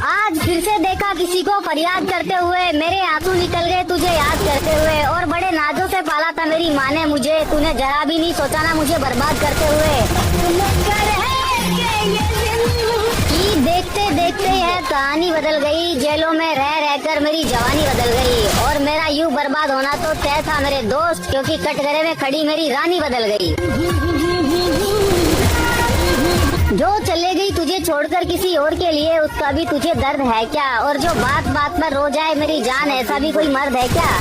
आज फिर से देखा किसी को फरियाद करते हुए, मेरे आंसू निकल गए तुझे याद करते हुए। और बड़े नाजों से पाला था मेरी माँ ने मुझे, तूने जरा भी नहीं सोचा ना मुझे बर्बाद करते हुए। कि देखते देखते यह कहानी बदल गई, जेलों में रह रहकर मेरी जवानी बदल गई। और मेरा यूं बर्बाद होना तो तय था मेरे दोस्त, क्योंकि कटघरे में खड़ी मेरी रानी बदल गई। जो चले गई तुझे छोड़कर किसी और के लिए, उसका भी तुझे दर्द है क्या? और जो बात बात पर रो जाए मेरी जान, ऐसा भी कोई मर्द है क्या?